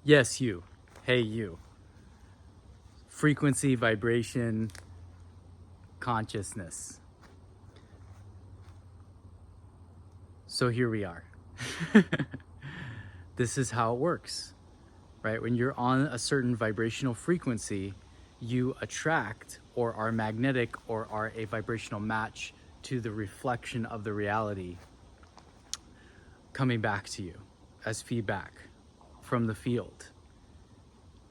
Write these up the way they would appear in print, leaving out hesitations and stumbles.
Yes, you. Hey, you. Frequency, vibration, consciousness. So here we are. This is how it works, right? When you're on a certain vibrational frequency, you attract or are magnetic or are a vibrational match to the reflection of the reality coming back to you as feedback from the field.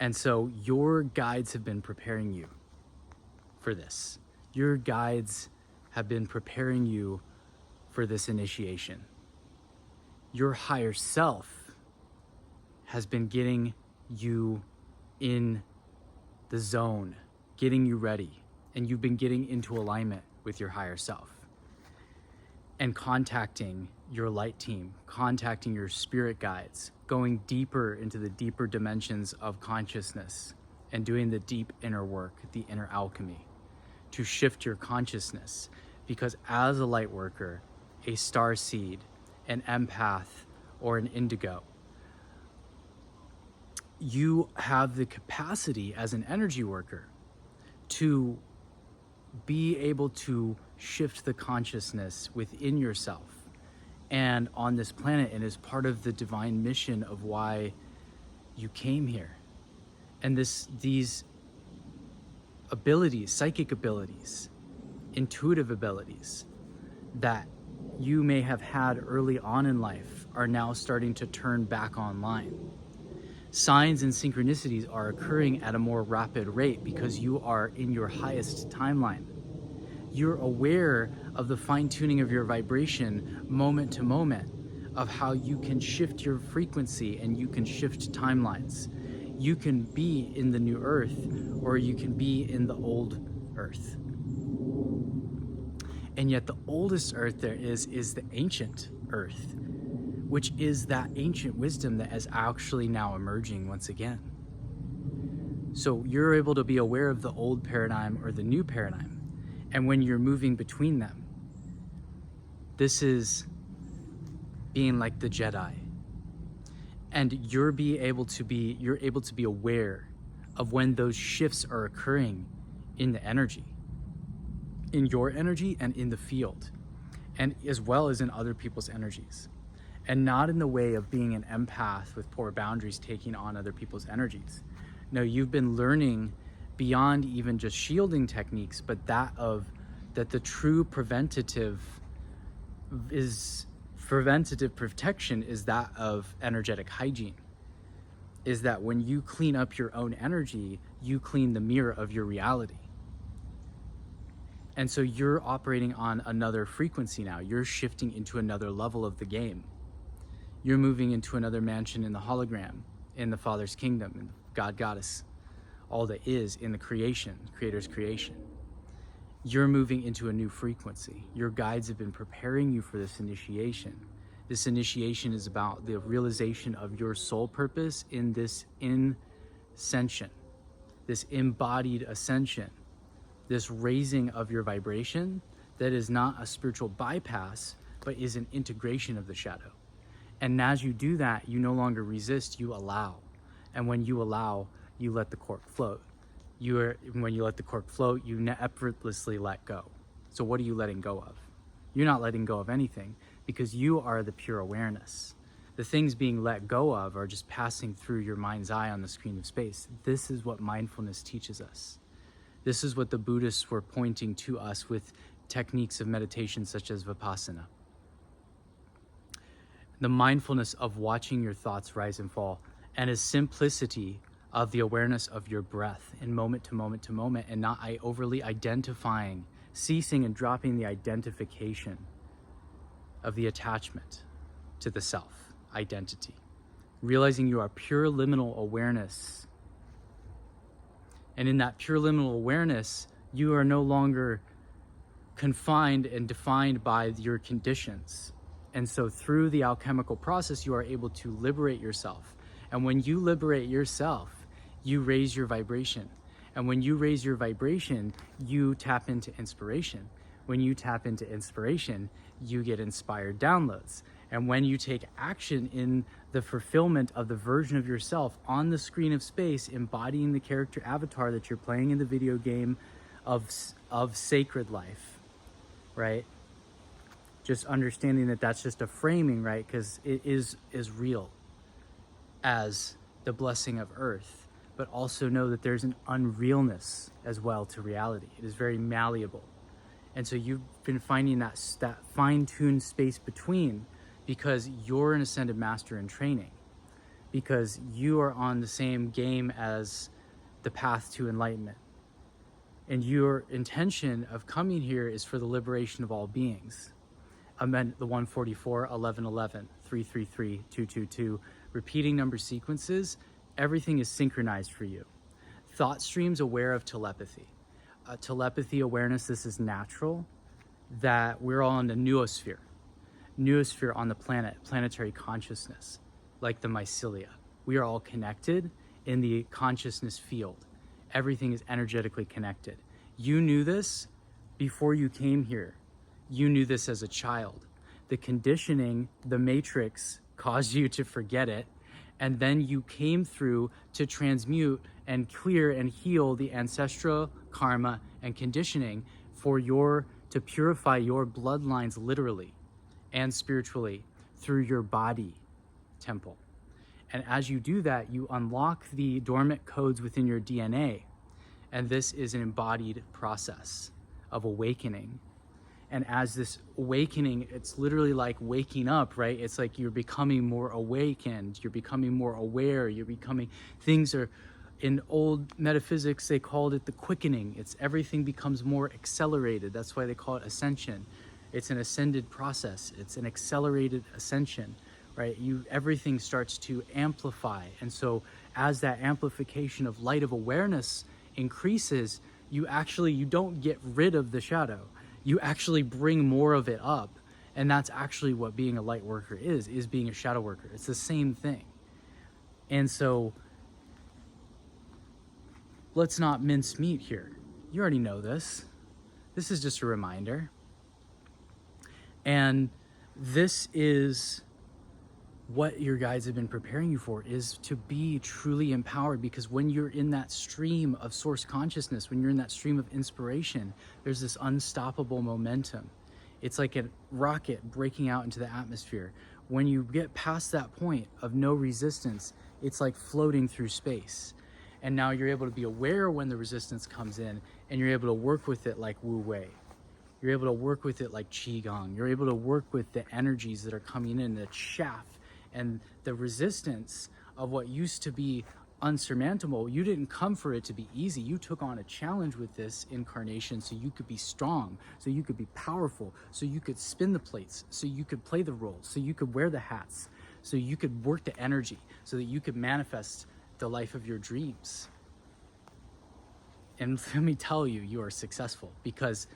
And so your guides have been preparing you for this. Your guides have been preparing you for this initiation. Your higher self has been getting you in the zone, getting you ready, and you've been getting into alignment with your higher self and contacting your light team, contacting your spirit guides, going deeper into the deeper dimensions of consciousness and doing the deep inner work, the inner alchemy, to shift your consciousness. Because as a light worker, a star seed, an empath, or an indigo, you have the capacity as an energy worker to be able to shift the consciousness within yourself and on this planet, and is part of the divine mission of why you came here. And these abilities, psychic abilities, intuitive abilities that you may have had early on in life are now starting to turn back online. Signs and synchronicities are occurring at a more rapid rate because you are in your highest timeline. You're aware of the fine-tuning of your vibration moment to moment, of how you can shift your frequency and you can shift timelines. You can be in the new earth or you can be in the old earth. And yet the oldest earth there is the ancient earth, which is that ancient wisdom that is actually now emerging once again. So you're able to be aware of the old paradigm or the new paradigm. And when you're moving between them, this is being like the Jedi. And you're able to be aware of when those shifts are occurring in the energy, in your energy and in the field, and as well as in other people's energies. And not in the way of being an empath with poor boundaries, taking on other people's energies. No, you've been learning beyond even just shielding techniques, but that the true preventative protection is that of energetic hygiene. Is that when you clean up your own energy, you clean the mirror of your reality. And so you're operating on another frequency now. You're shifting into another level of the game. You're moving into another mansion in the hologram, in the Father's kingdom, in God, Goddess, all that is in the creation, Creator's creation. You're moving into a new frequency. Your guides have been preparing you for this initiation. This initiation is about the realization of your soul purpose in this ascension, this embodied ascension, this raising of your vibration that is not a spiritual bypass, but is an integration of the shadow. And as you do that, you no longer resist, you allow. And when you allow, you let the cork float. When you let the cork float, you effortlessly let go. So what are you letting go of? You're not letting go of anything because you are the pure awareness. The things being let go of are just passing through your mind's eye on the screen of space. This is what mindfulness teaches us. This is what the Buddhists were pointing to us with techniques of meditation such as Vipassana. The mindfulness of watching your thoughts rise and fall, and a simplicity of the awareness of your breath in moment to moment to moment, and not overly identifying, ceasing and dropping the identification of the attachment to the self, identity. Realizing you are pure liminal awareness. And in that pure liminal awareness, you are no longer confined and defined by your conditions. And so through the alchemical process, you are able to liberate yourself. And when you liberate yourself, you raise your vibration. And when you raise your vibration, you tap into inspiration. When you tap into inspiration, you get inspired downloads. And when you take action in the fulfillment of the version of yourself on the screen of space, embodying the character avatar that you're playing in the video game of sacred life, right? Just understanding that that's just a framing, right? Because it is real as the blessing of earth, but also know that there's an unrealness as well to reality. It is very malleable. And so you've been finding that fine-tuned space between, because you're an ascended master in training, because you are on the same game as the path to enlightenment. And your intention of coming here is for the liberation of all beings. Amend the 144, 1111, 333, 222, repeating number sequences, everything is synchronized for you. Thought streams aware of telepathy. Telepathy awareness, this is natural, that we're all in the noosphere on the planet, planetary consciousness, like the mycelia. We are all connected in the consciousness field. Everything is energetically connected. You knew this before you came here. You knew this as a child. The conditioning, the matrix, caused you to forget it, and then you came through to transmute and clear and heal the ancestral karma and conditioning to purify your bloodlines literally and spiritually through your body temple. And as you do that, you unlock the dormant codes within your DNA. And this is an embodied process of awakening. And as this awakening, it's literally like waking up, right? It's like you're becoming more awakened, you're becoming more aware, things are, in old metaphysics, they called it the quickening. It's everything becomes more accelerated. That's why they call it ascension. It's an ascended process. It's an accelerated ascension, right? Everything starts to amplify. And so as that amplification of light of awareness increases, you don't get rid of the shadow. You actually bring more of it up. And that's actually what being a light worker is being a shadow worker. It's the same thing. And so let's not mince meat here. You already know this. This is just a reminder. And this is what your guides have been preparing you for, is to be truly empowered. Because when you're in that stream of source consciousness, when you're in that stream of inspiration, there's this unstoppable momentum. It's like a rocket breaking out into the atmosphere. When you get past that point of no resistance, it's like floating through space. And now you're able to be aware when the resistance comes in, and you're able to work with it like Wu Wei. You're able to work with it like Qigong. You're able to work with the energies that are coming in, the chaff and the resistance of what used to be unsurmountable. You didn't come for it to be easy. You took on a challenge with this incarnation so you could be strong, so you could be powerful, so you could spin the plates, so you could play the roles, so you could wear the hats, so you could work the energy, so that you could manifest the life of your dreams. And let me tell you, you are successful because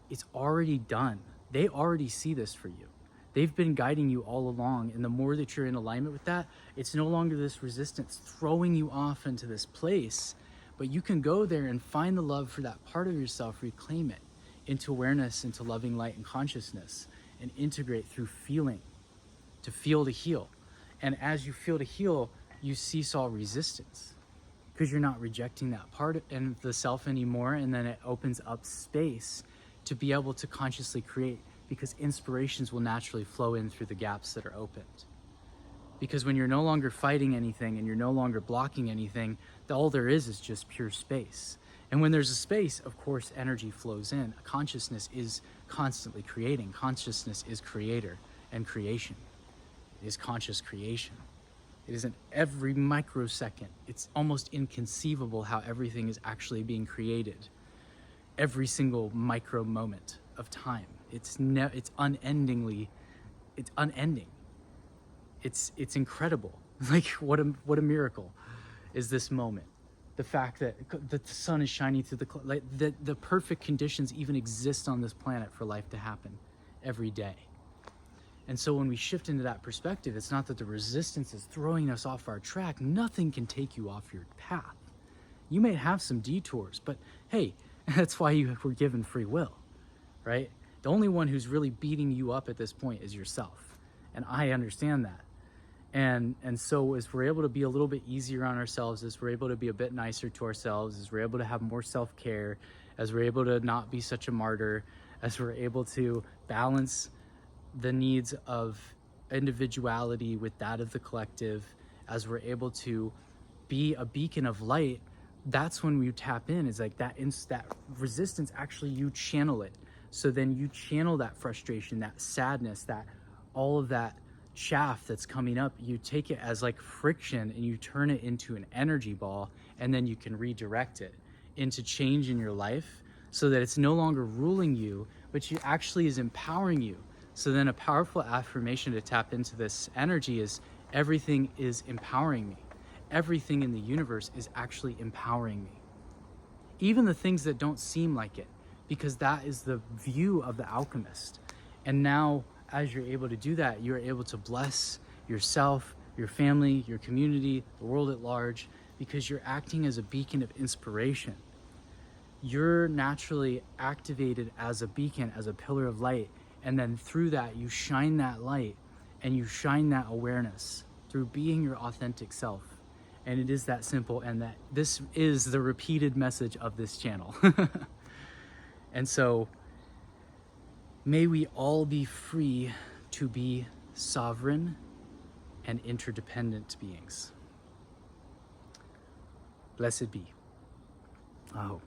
it's already done. They already see this for you. They've been guiding you all along. And the more that you're in alignment with that, it's no longer this resistance throwing you off into this place, but you can go there and find the love for that part of yourself, reclaim it into awareness, into loving light and consciousness, and integrate through feeling, to feel to heal. And as you feel to heal, you cease all resistance because you're not rejecting that part and the self anymore. And then it opens up space to be able to consciously create, because inspirations will naturally flow in through the gaps that are opened. Because when you're no longer fighting anything and you're no longer blocking anything, all there is just pure space. And when there's a space, of course, energy flows in. Consciousness is constantly creating. Consciousness is creator and creation. It is conscious creation. It isn't every microsecond. It's almost inconceivable how everything is actually being created. Every single micro moment of time. It's unending. It's incredible. Like what a miracle is this moment. The fact that the sun is shining through the perfect conditions even exist on this planet for life to happen every day. And so when we shift into that perspective, it's not that the resistance is throwing us off our track. Nothing can take you off your path. You may have some detours, but hey, that's why you were given free will, right? The only one who's really beating you up at this point is yourself. And I understand that. And so as we're able to be a little bit easier on ourselves, as we're able to be a bit nicer to ourselves, as we're able to have more self-care, as we're able to not be such a martyr, as we're able to balance the needs of individuality with that of the collective, as we're able to be a beacon of light, that's when we tap in. Is like that resistance, actually you channel it. So then you channel that frustration, that sadness, that all of that chaff that's coming up, you take it as like friction and you turn it into an energy ball, and then you can redirect it into change in your life so that it's no longer ruling you, but you actually is empowering you. So then a powerful affirmation to tap into this energy is, everything is empowering me. Everything in the universe is actually empowering me. Even the things that don't seem like it, because that is the view of the alchemist. And now, as you're able to do that, you're able to bless yourself, your family, your community, the world at large, because you're acting as a beacon of inspiration. You're naturally activated as a beacon, as a pillar of light. And then through that, you shine that light and you shine that awareness through being your authentic self. And it is that simple, and that this is the repeated message of this channel. And so may we all be free to be sovereign and interdependent beings. Blessed be. Oh.